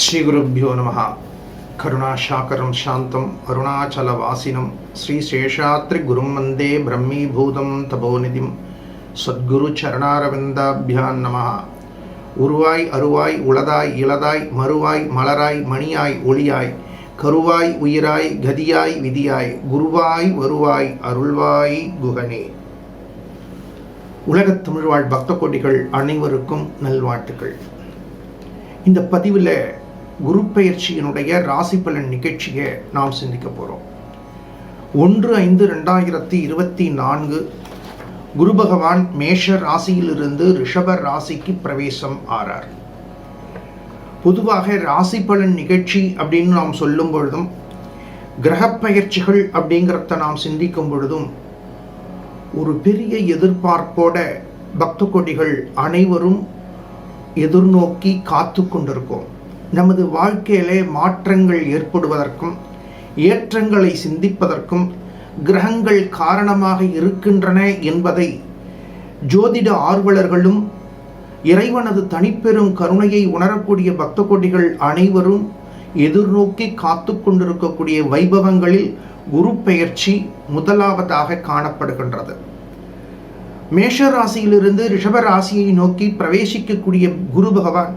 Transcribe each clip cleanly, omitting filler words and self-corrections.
श्रीगुरुभ्यो नमः। करुणाशाकरं शान्तं अरुणाचलवासिनं श्रीशेषाद्रिगुरुं वन्दे ब्रह्मीभूतं तपोनिधिं सद्गुरुचरणारविन्दाभ्यां नमः। உருவாய் அருவாய் உளதாய் இளதாய் மறுவாய் மலராய் மணியாய் ஒளியாய் கருவாய் உயிராய் கதியாய் விதியாய் குருவாய் வருவாய் அருள்வாய் குகனே. உலகத் தமிழ்வாழ் பக்த கோடிகள் அனைவருக்கும் நல்வாழ்த்துக்கள். இந்த பதிவில் குரு பெயர்ச்சியினுடைய ராசி பலன் நிகழ்ச்சியை நாம் சிந்திக்க போகிறோம். 1/5/2024 குரு பகவான் மேஷ ராசியிலிருந்து ரிஷப ராசிக்கு பிரவேசம் ஆறார். பொதுவாக ராசி பலன் நிகழ்ச்சி அப்படின்னு நாம் சொல்லும் பொழுதும் கிரக பயிற்சிகள் அப்படிங்கிறத நாம் சிந்திக்கும் பொழுதும் ஒரு பெரிய எதிர்பார்ப்போட பக்த கோடிகள் அனைவரும் எதிர்நோக்கி காத்து கொண்டிருக்கோம். நமது வாழ்க்கையிலே மாற்றங்கள் ஏற்படுவதற்கும் ஏற்றங்களை சிந்திப்பதற்கும் கிரகங்கள் காரணமாக இருக்கின்றன என்பதை ஜோதிட ஆர்வலர்களும் இறைவனது தனிப்பெரும் கருணையை உணரக்கூடிய பக்த கோடிகள் அனைவரும் எதிர்நோக்கி காத்து கொண்டிருக்கக்கூடிய வைபவங்களில் குரு பெயர்ச்சி முதலாவதாக காணப்படுகின்றது. மேஷ ராசியிலிருந்து ரிஷப ராசியை நோக்கி பிரவேசிக்கக்கூடிய குரு பகவான்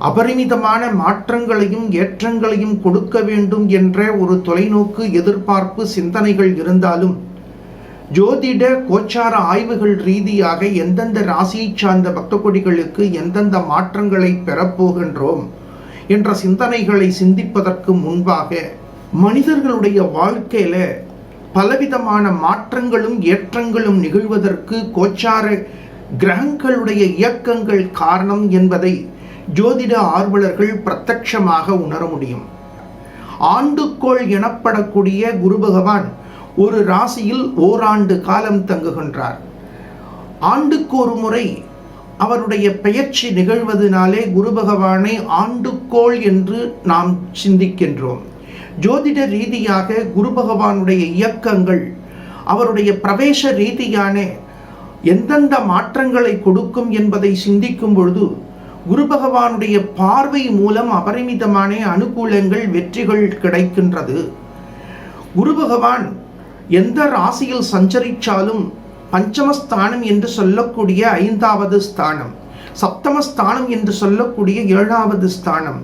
அபரிமிதமான மாற்றங்களையும் ஏற்றங்களையும் கொடுக்க வேண்டும் என்ற ஒரு தொலைநோக்கு எதிர்பார்ப்பு சிந்தனைகள் இருந்தாலும் ஜோதிட கோச்சார ஆய்வுகள் ரீதியாக எந்தெந்த ராசியை சார்ந்த பக்த கோடிகளுக்கு எந்தெந்த மாற்றங்களை பெறப்போகின்றோம் என்ற சிந்தனைகளை சிந்திப்பதற்கு முன்பாக மனிதர்களுடைய வாழ்க்கையில பலவிதமான மாற்றங்களும் ஏற்றங்களும் நிகழ்வதற்கு கோச்சார கிரகங்களுடைய இயக்கங்கள் காரணம் என்பதை ஜோதிட ஆர்வலர்கள் பிரத்யட்சமாக உணர முடியும். ஆண்டுக்கோள் எனப்படக்கூடிய குரு பகவான் ஒரு ராசியில் ஓராண்டு காலம் தங்குகின்றார். ஆண்டுக்கு ஒரு முறை அவருடைய பெயர்ச்சி நிகழ்வதனாலே குரு பகவானை ஆண்டுக்கோள் என்று நாம் சிந்திக்கின்றோம். ஜோதிட ரீதியாக குரு பகவானுடைய இயக்கங்கள் அவருடைய பிரவேச ரீதியான எந்தெந்த மாற்றங்களை கொடுக்கும் என்பதை சிந்திக்கும் பொழுது குரு பகவானுடைய பார்வை மூலம் அபரிமிதமான அனுகூலங்கள் வெற்றிகள் கிடைக்கின்றது. குரு பகவான் எந்த ராசியில் சஞ்சரித்தாலும் பஞ்சமஸ்தானம் என்று சொல்லக்கூடிய 5வது ஸ்தானம், சப்தமஸ்தானம் என்று சொல்லக்கூடிய 7வது ஸ்தானம்,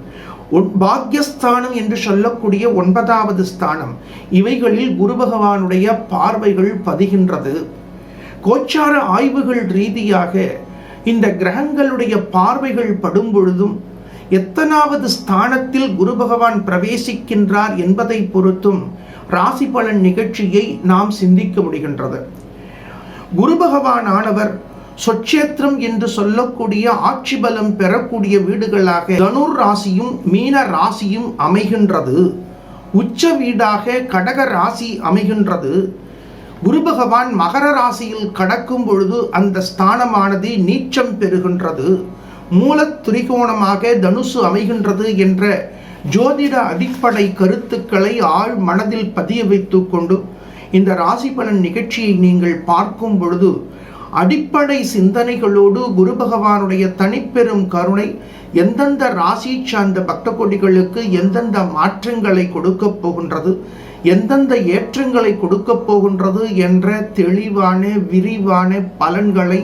பாக்யஸ்தானம் என்று சொல்லக்கூடிய 9வது ஸ்தானம், இவைகளில் குரு பகவானுடைய பார்வைகள் பதிகின்றது. கோச்சார ஆய்வுகள் ரீதியாக இந்த கிரகங்களுடைய பார்வைகள் படும் பொழுதும் எத்தனாவது ஸ்தானத்தில் குரு பகவான் பிரவேசிக்கின்றார் என்பதை பொறுத்தும் ராசி பலன் நிகழ்ச்சியை நாம் சிந்திக்க முடிகின்றது. குரு பகவான் ஆனவர் சொச்சேத்திரம் என்று சொல்லக்கூடிய ஆட்சி பலம் பெறக்கூடிய வீடுகளாக தனுர் ராசியும் மீன ராசியும் அமைகின்றது. உச்ச வீடாக கடக ராசி அமைகின்றது. குரு பகவான் மகர ராசியில் கடக்கும் பொழுது அந்த ஸ்தானமானது நீச்சம் பெறுகின்றது. மூல திரிகோணமாக தனுசு அமைகின்றது என்ற ஜோதிட அடிப்படை கருத்துக்களை ஆழ் மனதில் பதிய வைத்து கொண்டு இந்த ராசி பலன் நிகழ்ச்சியை நீங்கள் பார்க்கும் பொழுது அடிப்படை சிந்தனைகளோடு குரு பகவானுடைய தனிப்பெரும் கருணை எந்தெந்த ராசி சார்ந்த பக்த கோடிகளுக்கு எந்தெந்த மாற்றங்களை கொடுக்க போகின்றது, எந்தெந்த ஏற்றங்களை கொடுக்க போகின்றது என்ற தெளிவான விரிவான பலன்களை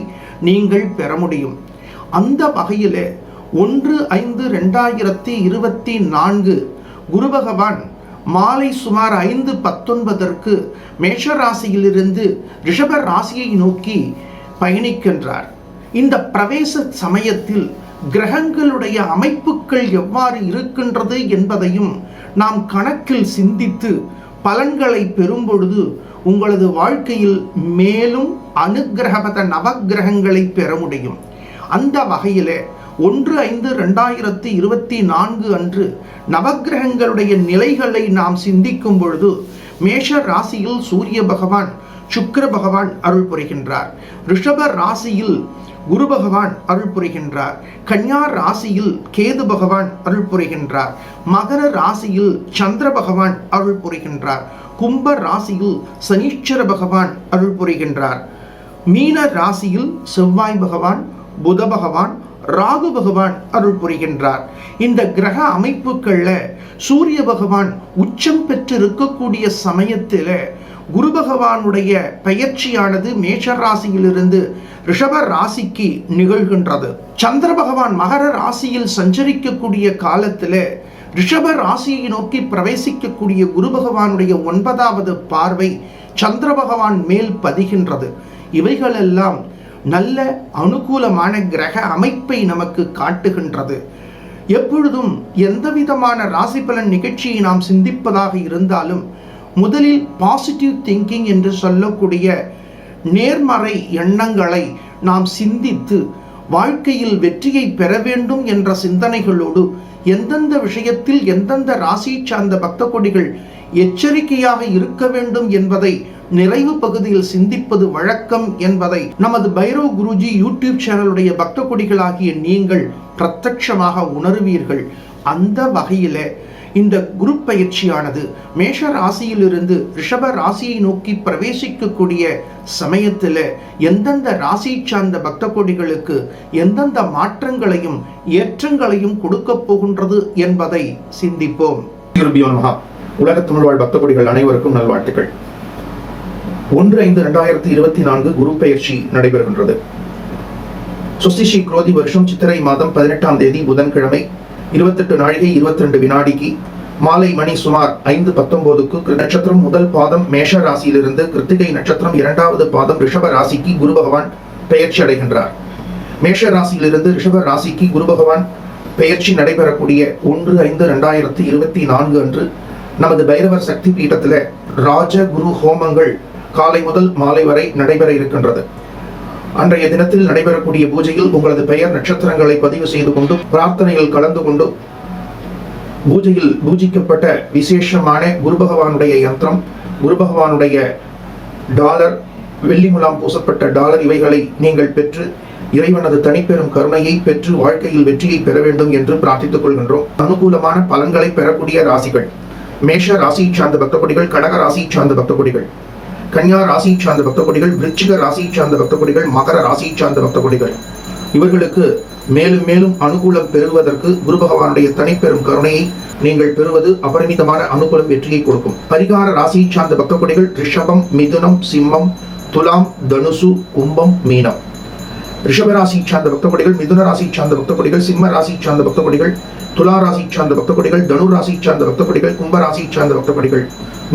நீங்கள் பெற முடியும். அந்த வகையில் 1/5/2024 குரு பகவான் மாலை சுமார் 5:19 மேஷ ராசியிலிருந்து ரிஷப ராசியை நோக்கி பயணிக்கின்றார். இந்த பிரவேச சமயத்தில் கிரகங்களுடைய அமைப்புகள் எவ்வாறு இருக்கின்றது என்பதையும் நாம் கணக்கில் சிந்தித்து பலன்களை பெறும் பொழுது உங்களது வாழ்க்கையில் மேலும் அனுகிரகபத நவகிரகங்களை பெற முடியும். அந்த வகையில் 1/5/2024 அன்று நவகிரகங்களுடைய நிலைகளை நாம் சிந்திக்கும் பொழுது மேஷ ராசியில் சூரிய பகவான் சுக்கிர பகவான் அருள் புரிகின்றார். ரிஷப ராசியில் குரு பகவான் அருள் புரிகின்றார். கன்யா ராசியில் கேது பகவான் அருள் புரிகின்றார். மகர ராசியில் சந்திர பகவான் அருள் புரிகின்றார். கும்ப ராசியில் சனீஸ்வர பகவான் அருள் புரிகின்றார். மீன ராசியில் செவ்வாய் பகவான் புத பகவான், ராகு பகவான் அருள் புரிகின்றார். இந்த கிரக அமைப்புகள்ல சூரிய பகவான் உச்சம் பெற்று இருக்கக்கூடிய சமயத்தில குரு பகவானுடைய பெயர்ச்சியானது மேஷ ராசியிலிருந்து ரிஷப ராசிக்கு நிகழ்கின்றது. சந்திர பகவான் மகர ராசியில் சஞ்சரிக்கக்கூடிய காலத்தில் ரிஷப ராசியை நோக்கி பிரவேசிக்கக்கூடிய குரு பகவானுடைய 9வது பார்வை சந்திர பகவான் மேல் பதிகின்றது. இவைகளெல்லாம் நல்ல அனுகூலமான கிரக அமைப்பை நமக்கு காட்டுகின்றது. எப்பொழுதும் எந்த விதமான ராசி பலன் நிகழ்ச்சியை நாம் சிந்திப்பதாக இருந்தாலும் முதலில் பாசிட்டிவ் திங்கிங் என்று சொல்லக்கூடிய நேர்மறை எண்ணங்களை நாம் சிந்தித்து வாழ்க்கையில் வெற்றியை பெற வேண்டும் என்ற சிந்தனைகளோடு எந்தெந்த விஷயத்தில் எந்தெந்த ராசி சார்ந்த பக்த கொடிகள் எச்சரிக்கையாக இருக்க வேண்டும் என்பதை நிறைவு பகுதியில் சிந்திப்பது வழக்கம் என்பதை நமது பைரவ குருஜி யூடியூப் சேனலுடைய பக்த கொடிகளாகிய நீங்கள் பிரத்யட்சமாக உணர்வீர்கள். அந்த வகையில இந்த குரு பயிற்சியானது மேஷ ராசியிலிருந்து ரிஷப ராசியை நோக்கி பிரவேசிக்கக்கூடிய சமயத்தில் எந்தெந்த ராசி சார்ந்த பக்த கோடிகளுக்கு எந்தெந்த மாற்றங்களையும் ஏற்றங்களையும் கொடுக்க போகின்றது என்பதை சிந்திப்போம். உலக தமிழ் வாழ் பக்த கோடிகள் அனைவருக்கும் நல்வாழ்த்துக்கள். 1/5/2024 குரு பயிற்சி நடைபெறுகின்றது. சுஸ்திஸ்ரீ குரோதி வருஷம் சித்திரை மாதம் 18ஆம் தேதி புதன்கிழமை 28 நாழிகை 22 வினாடிக்கு மாலை மணி சுமார் 5:19க்கு நட்சத்திரம் முதல் பாதம் மேஷ ராசியிலிருந்து கிருத்திகை நட்சத்திரம் 2வது பாதம் ரிஷப ராசிக்கு குரு பகவான் பெயர்ச்சி அடைகின்றார். மேஷ ராசியிலிருந்து ரிஷப ராசிக்கு குரு பகவான் பெயர்ச்சி நடைபெறக்கூடிய 1/5/2024 அன்று நமது பைரவர் சக்தி பீடத்தில் ராஜ குரு ஹோமங்கள் காலை முதல் மாலை வரை நடைபெற இருக்கின்றது. அன்றைய தினத்தில் நடைபெறக்கூடிய பூஜையில் உங்களது பெயர் நட்சத்திரங்களை பதிவு செய்து கொண்டு பிரார்த்தனையில் கலந்து கொண்டு பூஜையில் பூஜிக்கப்பட்ட விசேஷமான குரு பகவானுடைய யந்திரம், குரு பகவானுடைய டாலர், வெள்ளி முலாம் பூசப்பட்ட டாலர் இவைகளை நீங்கள் பெற்று இறைவனது தனிப்பெரும் கருணையை பெற்று வாழ்க்கையில் வெற்றியை பெற வேண்டும் என்று பிரார்த்தித்துக் கொள்கின்றோம். அனுகூலமான பலன்களை பெறக்கூடிய ராசிகள் மேஷ ராசி சார்ந்த பக்த கொடிகள், கடக ராசி சார்ந்த பக்த கொடிகள், கன்யா ராசி சார்ந்த பக்த கொடிகள், விருச்சிக ராசி சார்ந்த பக்த கொடிகள், மகர ராசி சார்ந்த பக்த கொடிகள் இவர்களுக்கு மேலும் மேலும் அனுகூலம் பெறுவதற்கு குரு பகவானுடைய தனிப்பெரும் கருணையை நீங்கள் பெறுவது அபரிமிதமான அனுகூலம் வெற்றியை கொடுக்கும். பரிகார ராசி சார்ந்த பக்த கொடிகள் ரிஷபம், மிதுனம், சிம்மம், துலாம், தனுசு, கும்பம், மீனம். ரிஷப ராசி சார்ந்த பக்த கொடிகள், மிதுன ராசி சார்ந்த பக்த கொடிகள், சிம்ம ராசி சார்ந்த பக்த கொடிகள், துலா ராசி சார்ந்த பக்த கொடிகள், தனு ராசி சார்ந்த பக்த கொடிகள், கும்ப ராசி சார்ந்த பக்த கொடிகள்,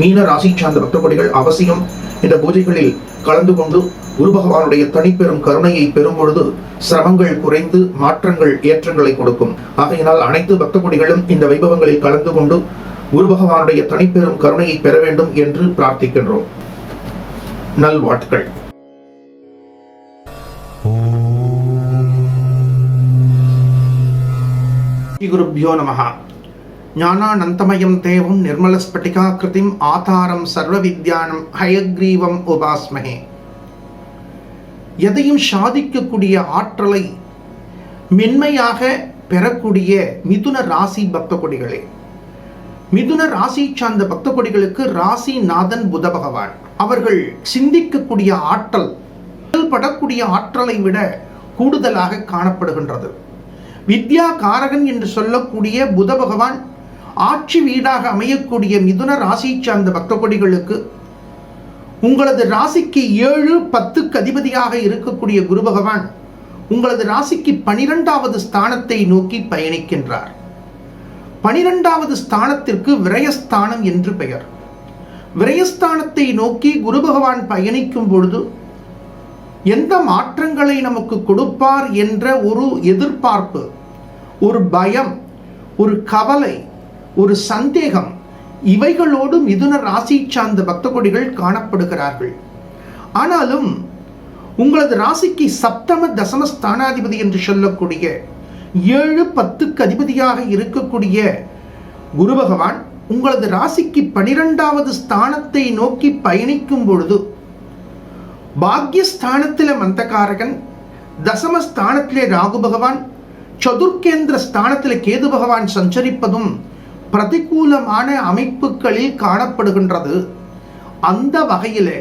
மீன ராசி சார்ந்த பக்த கொடிகள் அவசியம் இந்த பூஜைகளில் கலந்து கொண்டு குரு பகவானுடைய தனிப்பெரும் கருணையை பெறும் பொழுது சிரமங்கள் குறைந்து மாற்றங்கள் ஏற்றங்களை கொடுக்கும். ஆகையினால் அனைத்து பக்த கொடிகளும் இந்த வைபவங்களில் கலந்து கொண்டு குரு பகவானுடைய தனிப்பெரும் கருணையை பெற வேண்டும் என்று பிரார்த்திக்கின்றோம். நல்வாழ்த்துக்கள். குருப்யோ நமஹ. ஞானானந்தமயம் தேவம் நிர்மலஸ்பட்டிகாகிருதிம் ஆதாரம் சர்வ வித்யானம் ஹயக்ரீவம் உபாஸ்மஹே. எதையும் சாதிக்கக்கூடிய ஆற்றலை மென்மையாக பெறக்கூடிய மிதுன ராசி பக்த கொடிகளே, மிதுன ராசி சார்ந்த பக்த கொடிகளுக்கு ராசி நாதன் புத பகவான். அவர்கள் சிந்திக்கக்கூடிய ஆற்றல் படக்கூடிய ஆற்றலை விட கூடுதலாக காணப்படுகின்றது. வித்யா காரகன் என்று சொல்லக்கூடிய புத பகவான் ஆட்சி வீடாக அமையக்கூடிய மிதுன ராசி சார்ந்த பக்த கொடிகளுக்கு உங்களது ராசிக்கு 7, 10க்கு அதிபதியாக இருக்கக்கூடிய குரு பகவான் உங்களது ராசிக்கு 12வது ஸ்தானத்தை நோக்கி பயணிக்கின்றார். 12வது ஸ்தானத்திற்கு விரயஸ்தானம் என்று பெயர். விரயஸ்தானத்தை நோக்கி குரு பகவான் பயணிக்கும் பொழுது எந்த மாற்றங்களை நமக்கு கொடுப்பார் என்ற ஒரு எதிர்பார்ப்பு, ஒரு பயம், ஒரு கவலை, ஒரு சந்தேகம் இவைகளோடு மிதுன ராசி சார்ந்த பக்த கொடிகள் காணப்படுகிறார்கள். ஆனாலும் உங்களது ராசிக்கு சப்தம தசம ஸ்தானாதிபதி என்று சொல்லக்கூடிய 7, 10க்கு அதிபதியாக இருக்கக்கூடிய குரு பகவான் உங்களது ராசிக்கு 12வது ஸ்தானத்தை நோக்கி பயணிக்கும் பொழுது பாக்யஸ்தானத்திலே மந்தகாரகன், தசமஸ்தானத்திலே ராகு பகவான், சதுர்கேந்திர ஸ்தானத்திலே கேது பகவான் சஞ்சரிப்பதும் பிரதிகூலமான அமைப்புகளில் காணப்படுகின்றது. அந்த வகையிலே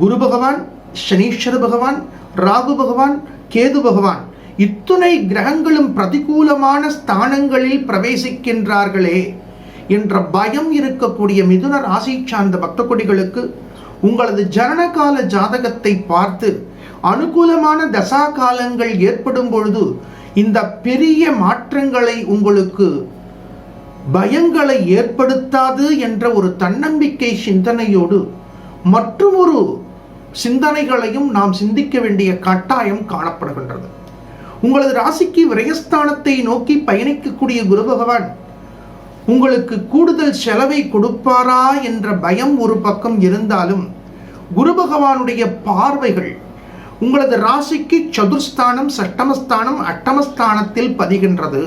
குரு பகவான், சனீஸ்வர பகவான், ராகு பகவான், கேது பகவான், இத்துணை கிரகங்களும் பிரதிகூலமான ஸ்தானங்களில் பிரவேசிக்கின்றார்களே என்ற பயம் இருக்கக்கூடிய மிதுன ராசி சார்ந்த பக்த கொடிகளுக்கு உங்களது ஜனனகால ஜாதகத்தை பார்த்து அனுகூலமான தசா காலங்கள் ஏற்படும் பொழுது இந்த பெரிய மாற்றங்களை உங்களுக்கு பயங்களை ஏற்படுத்தாது என்ற ஒரு தன்னம்பிக்கை சிந்தனையோடு மற்றும் ஒரு சிந்தனைகளையும் நாம் சிந்திக்க வேண்டிய கட்டாயம் காணப்படுகின்றது. உங்களது ராசிக்கு விரயஸ்தானத்தை நோக்கி பயணிக்கக்கூடிய குரு பகவான் உங்களுக்கு கூடுதல் செலவை கொடுப்பாரா என்ற பயம் ஒரு பக்கம் இருந்தாலும், குரு பகவானுடைய பார்வைகள் உங்களது ராசிக்கு சதுர்ஸ்தானம், சஷ்டமஸ்தானம், அட்டமஸ்தானத்தில் பதிகின்றது.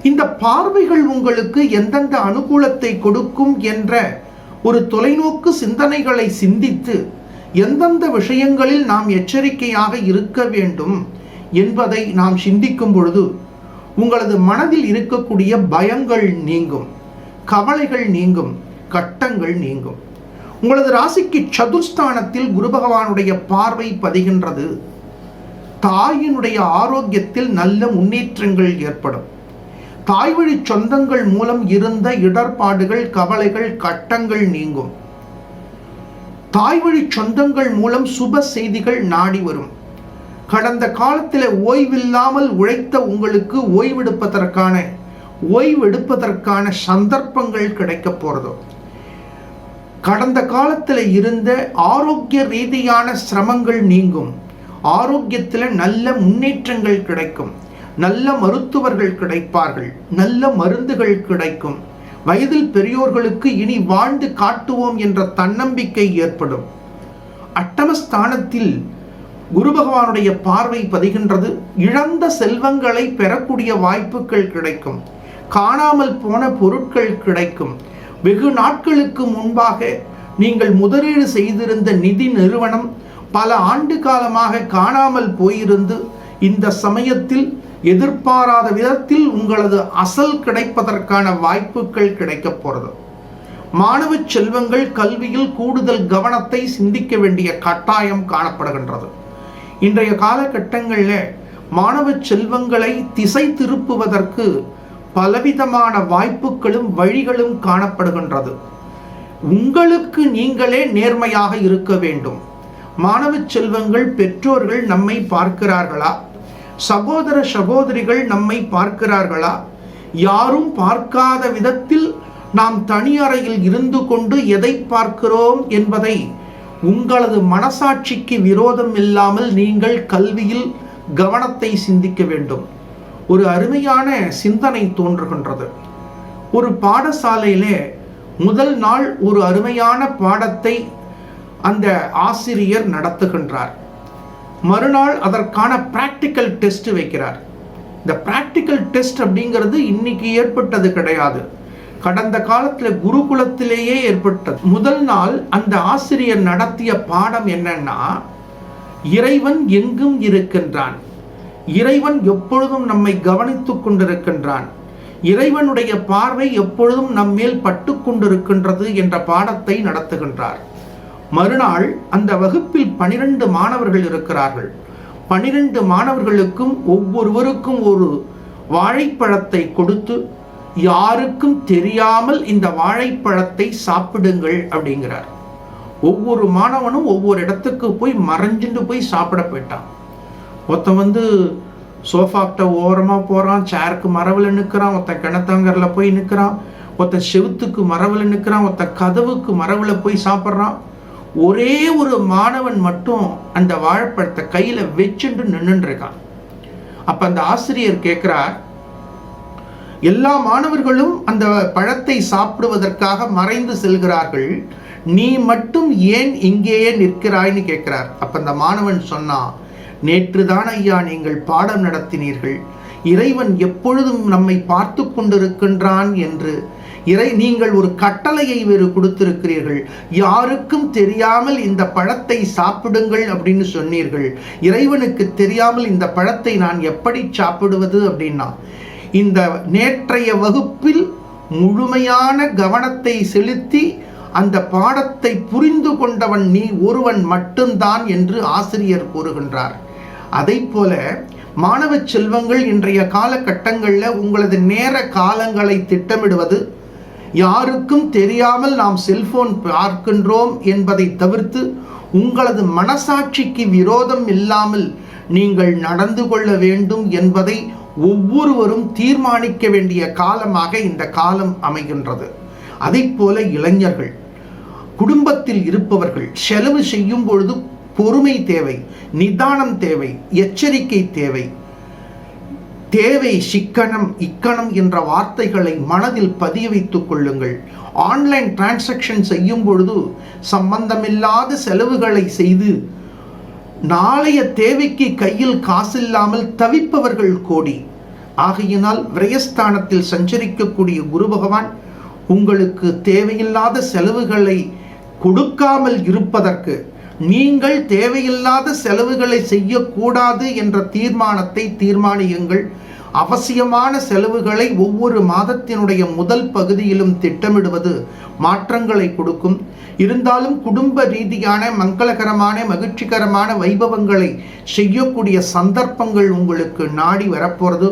இந்த பார்வைகள் உங்களுக்கு எந்தெந்த அனுகூலத்தை கொடுக்கும் என்ற ஒரு தொலைநோக்கு சிந்தனைகளை சிந்தித்து எந்தெந்த விஷயங்களில் நாம் எச்சரிக்கையாக இருக்க வேண்டும் என்பதை நாம் சிந்திக்கும் பொழுது உங்களது மனதில் இருக்கக்கூடிய பயங்கள் நீங்கும், கவலைகள் நீங்கும், கட்டங்கள் நீங்கும். உங்களது ராசிக்கு சதுர்ஸ்தானத்தில் குரு பகவானுடைய பார்வை பதிகின்றது. தாயினுடைய ஆரோக்கியத்தில் நல்ல முன்னேற்றங்கள் ஏற்படும். தாய் வழி சொந்தங்கள் மூலம் இருந்த இடர்பாடுகள், கவலைகள், கட்டங்கள் நீங்கும். தாய் வழி சொந்தங்கள் மூலம் சுப செய்திகள் நாடி வரும். கடந்த காலத்தில் ஓய்வில்லாமல் உழைத்த உங்களுக்கு ஓய்வெடுப்பதற்கான சந்தர்ப்பங்கள் கிடைக்க போறதோ, கடந்த காலத்தில் இருந்த ஆரோக்கிய ரீதியான சிரமங்கள் நீங்கும். ஆரோக்கியத்தில் நல்ல முன்னேற்றங்கள் கிடைக்கும். நல்ல மருத்துவர்கள் கிடைப்பார்கள். நல்ல மருந்துகள் கிடைக்கும். வயதில் பெரியோர்களுக்கு இனி வாழ்ந்து காட்டுவோம் என்ற தன்னம்பிக்கை ஏற்படும். அட்டமஸ்தானத்தில் குரு பகவானுடைய பார்வை பதிகின்றது. இழந்த செல்வங்களை பெறக்கூடிய வாய்ப்புகள் கிடைக்கும். காணாமல் போன பொருட்கள் கிடைக்கும். வெகு நாட்களுக்கு முன்பாக நீங்கள் முதலீடு செய்திருந்த நிதி நிறுவனம் பல ஆண்டு காலமாக காணாமல் போயிருந்து இந்த சமயத்தில் எதிர்பாராத விதத்தில் உங்களது அசல் கிடைப்பதற்கான வாய்ப்புகள் கிடைக்க போறது. மாணவ செல்வங்கள் கல்வியில் கூடுதல் கவனத்தை சிந்திக்க வேண்டிய கட்டாயம் காணப்படுகின்றது. இன்றைய காலகட்டங்களில் மாணவ செல்வங்களை திசை திருப்புவதற்கு பலவிதமான வாய்ப்புகளும் வழிகளும் காணப்படுகின்றது. உங்களுக்கு நீங்களே நேர்மையாக இருக்க வேண்டும். மாணவ செல்வங்கள், பெற்றோர்கள் நம்மை பார்க்கிறார்களா? சகோதர சகோதரிகள் நம்மை பார்க்கிறார்களா? யாரும் பார்க்காத விதத்தில் நாம் தனி அறையில் இருந்து கொண்டு எதை பார்க்கிறோம் என்பதை உங்களது மனசாட்சிக்கு விரோதம் இல்லாமல் நீங்கள் கல்வியில் கவனத்தை சிந்திக்க வேண்டும். ஒரு அருமையான சிந்தனை தோன்றுகின்றது. ஒரு பாடசாலையிலே முதல் நாள் ஒரு அருமையான பாடத்தை அந்த ஆசிரியர் நடத்துகின்றார். மறுநாள் அதற்கான பிராக்டிக்கல் டெஸ்ட் வைக்கிறார். இந்த பிராக்டிக்கல் டெஸ்ட் அப்படிங்கிறது இன்னைக்கு ஏற்பட்டது கிடையாது. கடந்த காலத்தில் குருகுலத்திலேயே ஏற்பட்டது. முதல் நாள் அந்த ஆசிரியர் நடத்திய பாடம் என்னன்னா, இறைவன் எங்கும் இருக்கின்றான். இறைவன் எப்பொழுதும் நம்மை கவனித்துக் கொண்டிருக்கின்றான். இறைவனுடைய பார்வை எப்பொழுதும் நம்மேல் பட்டு கொண்டிருக்கின்றது என்ற பாடத்தை நடத்துகின்றார். மறுநாள் அந்த வகுப்பில் 12 மாணவர்கள் இருக்கிறார்கள். 12 மாணவர்களுக்கும் ஒவ்வொருவருக்கும் ஒரு வாழைப்பழத்தை கொடுத்து, யாருக்கும் தெரியாமல் இந்த வாழைப்பழத்தை சாப்பிடுங்கள் அப்படிங்கிறார். ஒவ்வொரு மாணவனும் ஒவ்வொரு இடத்துக்கு போய் மறைஞ்சுட்டு போய் சாப்பிட போயிட்டான். ஒருத்தன் சோஃபாக்கிட்ட ஓரமாக போகிறான், சேருக்கு மரவில் நிற்கிறான், ஒருத்தன் கிணத்தங்கரில் போய் நிற்கிறான், ஒருத்தன் செவுத்துக்கு மரவில் நிற்கிறான், ஒருத்தன் கதவுக்கு மரவில் போய் சாப்பிட்றான். ஒரே ஒரு மாணவன் மட்டும் அந்த வாழைப்பழத்தை கையில் வச்சுட்டு நின்றுருக்கான். அப்போ அந்த ஆசிரியர் கேட்குறார், எல்லா மாணவர்களும் அந்த பழத்தை சாப்பிடுவதற்காக மறைந்து செல்கிறார்கள், நீ மட்டும் ஏன் இங்கேயே நிற்கிறாய்னு கேட்கிறார். அப்ப அந்த மாணவன் சொன்னான், நேற்றுதான் ஐயா நீங்கள் பாடம் நடத்தினீர்கள், இறைவன் எப்பொழுதும் நம்மை பார்த்து கொண்டிருக்கின்றான் என்று நீங்கள் ஒரு கட்டளையை வேறு கொடுத்திருக்கிறீர்கள். யாருக்கும் தெரியாமல் இந்த பழத்தை சாப்பிடுங்கள் அப்படின்னு சொன்னீர்கள். இறைவனுக்கு தெரியாமல் இந்த பழத்தை நான் எப்படி சாப்பிடுவது அப்படின்னா, இந்த நேற்றைய வகுப்பில் முழுமையான கவனத்தை செலுத்தி அந்த பாடத்தை புரிந்து கொண்டவன் நீ ஒருவன் மட்டும்தான் என்று ஆசிரியர் கூறுகின்றார். அதை போல மாணவ செல்வங்கள் இன்றைய காலகட்டங்களில் உங்களது நேர காலங்களை திட்டமிடுவது, யாருக்கும் தெரியாமல் நாம் செல்போன் பார்க்கின்றோம் என்பதை தவிர்த்து உங்களது மனசாட்சிக்கு விரோதம் இல்லாமல் நீங்கள் நடந்து கொள்ள வேண்டும் என்பதை ஒவ்வொருவரும் தீர்மானிக்க வேண்டிய காலமாக இந்த காலம் அமைகின்றது. அதை போல இளைஞர்கள், குடும்பத்தில் இருப்பவர்கள் செலவு செய்யும் பொழுது பொறுமை தேவை, நிதானம் தேவை, எச்சரிக்கை தேவை. தேவை சிக்கனம் இக்கணம் என்ற வார்த்தைகளை மனதில் பதிய வைத்துக் கொள்ளுங்கள். ஆன்லைன் டிரான்சாக்ஷன் செய்யும் பொழுது சம்பந்தமில்லாத செலவுகளை செய்து நாளைய தேவைக்கு கையில் காசில்லாமல் தவிப்பவர்கள் கோடி. ஆகையினால் விரயஸ்தானத்தில் சஞ்சரிக்கக்கூடிய குரு பகவான் உங்களுக்கு தேவையில்லாத செலவுகளை கொடுக்காமல் இருப்பதற்கு, நீங்கள் தேவையில்லாத செலவுகளை செய்யக்கூடாது என்ற தீர்மானத்தை தீர்மானியுங்கள். அவசியமான செலவுகளை ஒவ்வொரு மாதத்தினுடைய முதல் பகுதியிலும் திட்டமிடுவது மாற்றங்களை கொடுக்கும். இருந்தாலும் குடும்ப ரீதியான மங்களகரமான மகிழ்ச்சிகரமான வைபவங்களை செய்யக்கூடிய சந்தர்ப்பங்கள் உங்களுக்கு நாடி வரப்போறது.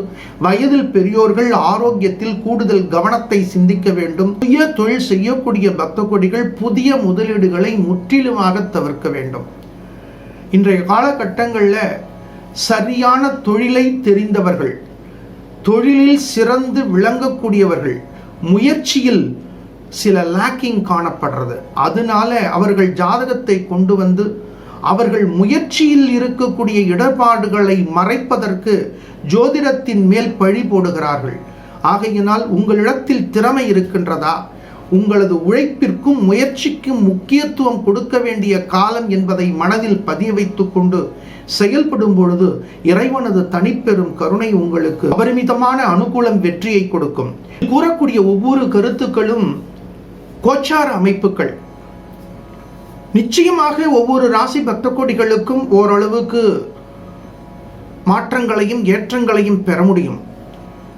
வயதில் பெரியோர்கள் ஆரோக்கியத்தில் கூடுதல் கவனத்தை சிந்திக்க வேண்டும். புதிய தொழில் செய்யக்கூடிய பக்த கொடிகள் புதிய முதலீடுகளை முற்றிலுமாக தவிர்க்க வேண்டும். இன்றைய காலகட்டங்களில் சரியான தொழிலை தெரிந்தவர்கள், தொழிலில் சிறந்து விளங்கக்கூடியவர்கள், முயற்சியில் சில லேக்கிங் காணப்படுறது. அதனால அவர்கள் ஜாதகத்தை கொண்டு வந்து அவர்கள் முயற்சியில் இருக்கக்கூடிய இடர்பாடுகளை மறைப்பதற்கு ஜோதிடத்தின் மேல் பழி போடுகிறார்கள். ஆகையினால் உங்களிடத்தில் திறமை இருக்கின்றதா? உங்களது உழைப்பிற்கும் முயற்சிக்கும் முக்கியத்துவம் கொடுக்க வேண்டிய காலம் என்பதை மனதில் பதிய வைத்துக் கொண்டு செயல்படும் பொழுது இறைவனது தனிப்பெரும் கருணை உங்களுக்கு அபரிமிதமான அனுகூலம் வெற்றியை கொடுக்கும். கூறக்கூடிய ஒவ்வொரு கருத்துக்களும் கோச்சார அமைப்புகள். நிச்சயமாக ஒவ்வொரு ராசி பக்த கோடிகளுக்கும் ஓரளவுக்கு மாற்றங்களையும் ஏற்றங்களையும் பெற முடியும்.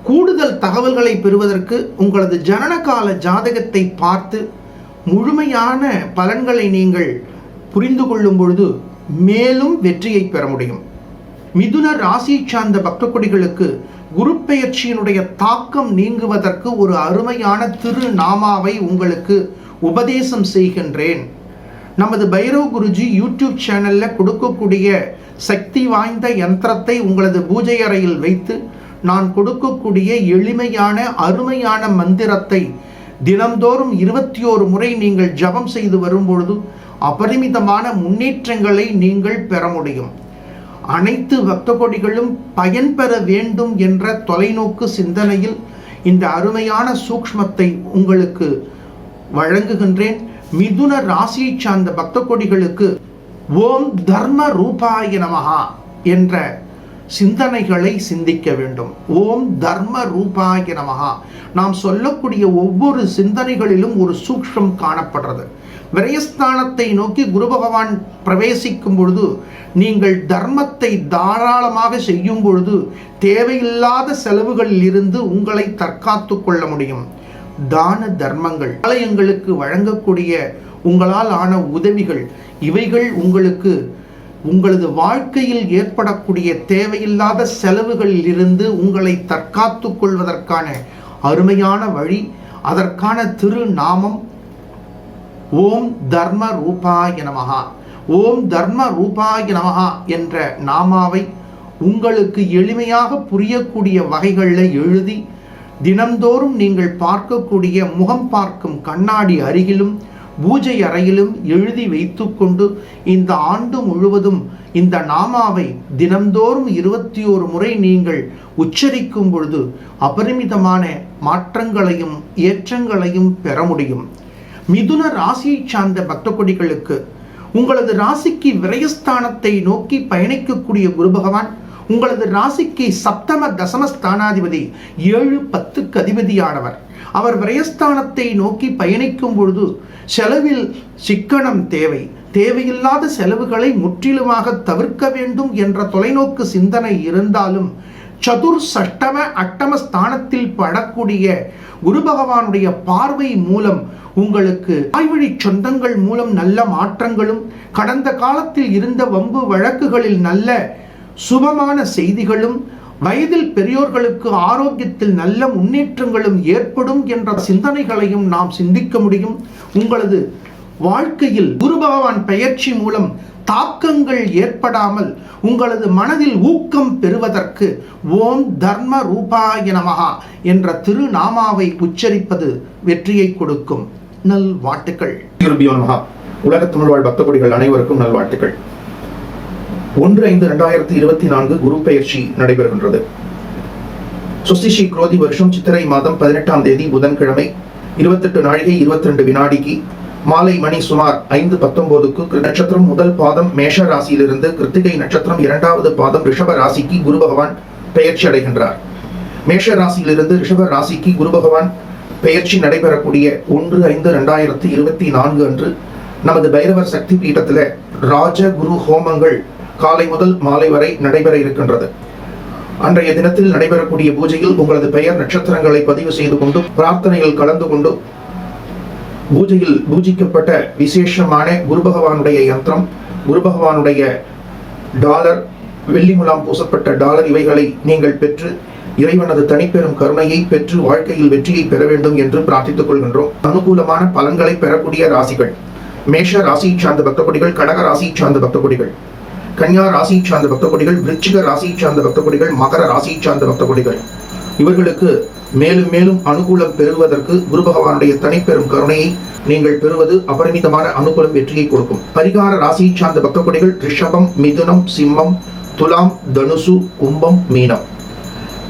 கூடுதல் தகவல்களை பெறுவதற்கு உங்களது ஜனனகால ஜாதகத்தை பார்த்து முழுமையான பலன்களை நீங்கள் புரிந்து கொள்ளும் பொழுது மேலும் வெற்றியை பெற முடியும். மிதுன ராசியை சார்ந்த பக்த கொடிகளுக்கு குரு பெயர்ச்சியினுடைய தாக்கம் நீங்குவதற்கு ஒரு அருமையான திருநாமாவை உங்களுக்கு உபதேசம் செய்கின்றேன். நமது பைரவ் குருஜி யூடியூப் சேனல்ல கொடுக்கக்கூடிய சக்தி வாய்ந்த யந்திரத்தை உங்களது பூஜை அறையில் வைத்து நான் கொடுக்கக்கூடிய எளிமையான அருமையான மந்திரத்தை தினம்தோறும் 21 முறை நீங்கள் ஜபம் செய்து வரும்பொழுது அபரிமிதமான முன்னேற்றங்களை நீங்கள் பெற முடியும். அனைத்து பக்த கொடிகளும் பயன்பெற வேண்டும் என்ற தொலைநோக்கு சிந்தனையில் இந்த அருமையான சூக்ஷ்மத்தை உங்களுக்கு வழங்குகின்றேன். மிதுன ராசியை சார்ந்த பக்த கொடிகளுக்கு ஓம் தர்ம ரூபாய நமஹா என்ற சிந்தனைகளை சிந்திக்க வேண்டும். ஓம் தர்ம ரூபாய நமஹா. நாம் சொல்லக்கூடிய ஒவ்வொரு சிந்தனைகளிலும் ஒரு சூக்ஷ்மம் காணப்படுறது. விரயஸ்தானத்தை நோக்கி குரு பகவான் பிரவேசிக்கும் பொழுது நீங்கள் தர்மத்தை தாராளமாக செய்யும் பொழுது தேவையில்லாத செலவுகளில் இருந்து உங்களை தற்காத்து கொள்ள முடியும். தான தர்மங்கள், ஆலயங்களுக்கு வழங்கக்கூடிய உங்களால் ஆன உதவிகள், இவைகள் உங்களுக்கு உங்களது வாழ்க்கையில் ஏற்படக்கூடிய தேவையில்லாத செலவுகளில் இருந்து உங்களை தற்காத்து கொள்வதற்கான அருமையான வழி. அதற்கான திருநாமம் ஓம் தர்ம ரூபாய நமஹா. ஓம் தர்ம ரூபாய நமஹா என்ற நாமாவை உங்களுக்கு எளிமையாக புரியக்கூடிய வகைகளில் எழுதி தினம்தோறும் நீங்கள் பார்க்கக்கூடிய முகம் பார்க்கும் கண்ணாடி அருகிலும் பூஜை அறையிலும் எழுதி வைத்துக்கொண்டு இந்த ஆண்டு முழுவதும் இந்த நாமாவை தினம்தோறும் 21 முறை நீங்கள் உச்சரிக்கும் பொழுது அபரிமிதமான மாற்றங்களையும் ஏற்றங்களையும் பெற முடியும். மிதுன ராசியை சார்ந்த பக்த கொடிகளுக்கு உங்களது ராசிக்கு விரயஸ்தானத்தை நோக்கி பயணிக்கக்கூடிய குரு பகவான் உங்களது ராசிக்கு சப்தம தசம ஸ்தானாதிபதி 7-10க்கு அதிபதியானவர். அவர் விரயஸ்தானத்தை நோக்கி பயணிக்கும் பொழுது செலவில் சிக்கனம் தேவை. தேவையில்லாத செலவுகளை முற்றிலுமாக தவிர்க்க வேண்டும் என்ற தொலைநோக்கு சிந்தனை இருந்தாலும் சதுர் சஷ்டம அட்டம ஸ்தானத்தில் படக்கூடிய குரு பகவானுடைய பார்வை மூலம் உங்களுக்கு தாய்வழி சொந்தங்கள் மூலம் நல்ல மாற்றங்களும், கடந்த காலத்தில் இருந்த வம்பு வழக்குகளில் நல்ல சுபமான செய்திகளும் வயதில் பெரியோர்களுக்கு ஆரோக்கியத்தில் நல்ல முன்னேற்றங்களும் ஏற்படும் என்ற சிந்தனைகளையும் நாம் சிந்திக்க முடியும். உங்களது வாழ்க்கையில் குரு பகவான் பெயர்ச்சி மூலம் தாக்கங்கள் ஏற்படாமல் உங்களது மனதில் ஊக்கம் பெறுவதற்கு ஓம் தர்ம ரூபாய நமஹா என்ற திருநாமாவை உச்சரிப்பது வெற்றியை கொடுக்கும். நல்வாழ்த்துக்கள். உலக தமிழ் வாழ் பக்த கொடிகள் அனைவருக்கும் நல்வாழ்த்துக்கள். 1/5/2024 குரு பெயர்ச்சி நடைபெறுகின்றது. சுஸ்திஸ்ரீ குரோதி வருஷம் சித்திரை மாதம் 18ஆம் தேதி புதன்கிழமை 28 நாழிகை 22 வினாடிக்கு மாலை மணி சுமார் 5:19க்கு நட்சத்திரம் முதல் பாதம் மேஷ ராசியிலிருந்து கிருத்திகை நட்சத்திரம் 2வது பாதம் ரிஷப ராசிக்கு குரு பகவான் பெயர்ச்சி அடைகின்றார். மேஷ ராசியிலிருந்து ரிஷப ராசிக்கு குரு பகவான் பெயர்ச்சி நடைபெறக்கூடிய 1/5/2024 அன்று நமது பைரவர் சக்தி பீடத்தில் ராஜ குரு ஹோமங்கள் காலை முதல் மாலை வரை நடைபெற இருக்கின்றது. அன்றைய தினத்தில் நடைபெறக்கூடிய பூஜையில் உங்களது பெயர் நட்சத்திரங்களை பதிவு செய்து கொண்டு பிரார்த்தனையில் கலந்து கொண்டு பூஜையில் பூஜிக்கப்பட்ட விசேஷமான குரு பகவானுடைய யந்திரம், குரு பகவானுடைய டாலர், வெள்ளி முலாம் பூசப்பட்ட டாலர் இவைகளை நீங்கள் பெற்று இறைவனது தனிப்பெரும் கருணையை பெற்று வாழ்க்கையில் வெற்றியை பெற வேண்டும் என்று பிரார்த்தித்துக் கொள்கின்றோம். அனுகூலமான பலன்களை பெறக்கூடிய ராசிகள் மேஷ ராசியை சார்ந்த பக்த கொடிகள், கடக ராசியை சார்ந்த பக்த கொடிகள், கன்யா ராசியை சார்ந்த பக்த கொடிகள், விருச்சிக ராசியை சார்ந்த பக்த கொடிகள், மகர ராசியை சார்ந்த பக்த கொடிகள். இவர்களுக்கு மேலும் மேலும் அனுகூலம் பெறுவதற்கு குரு பகவானுடைய தனிப்பெரும் கருணையை நீங்கள் பெறுவது அபரிமிதமான அனுகூலம் வெற்றியை கொடுக்கும். பரிகார ராசியை சார்ந்த பக்த கொடிகள் ரிஷபம், மிதுனம், சிம்மம், துலாம், தனுசு, கும்பம், மீனம்.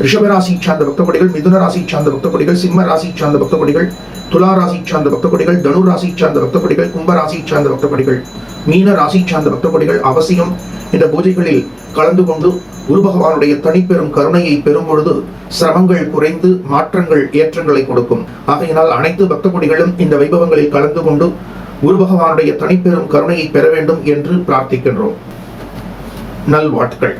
ரிஷப ராசியை சார்ந்த பக்த கொடிகள், மிதுன ராசியை சார்ந்த பக்த கொடிகள், சிம்ம ராசியை சார்ந்த பக்த கொடிகள், துலா ராசியை சார்ந்த பக்த கொடிகள், தனு ராசியை சார்ந்த பக்த கொடிகள், கும்ப ராசியை சார்ந்த பக்த கொடிகள், மீன ராசியை சார்ந்த பக்த கொடிகள் அவசியம் இந்த பூஜைகளில் கலந்து கொண்டு குரு பகவானுடைய தனிப்பெரும் கருணையை பெறும் பொழுது சிரமங்கள் குறைந்து மாற்றங்கள் ஏற்றங்களை கொடுக்கும். ஆகையினால் அனைத்து பக்த கொடிகளும் இந்த வைபவங்களில் கலந்து கொண்டு குரு பகவானுடைய தனிப்பெரும் கருணையை பெற வேண்டும் என்று பிரார்த்திக்கின்றோம். நல்வாழ்த்துக்கள்.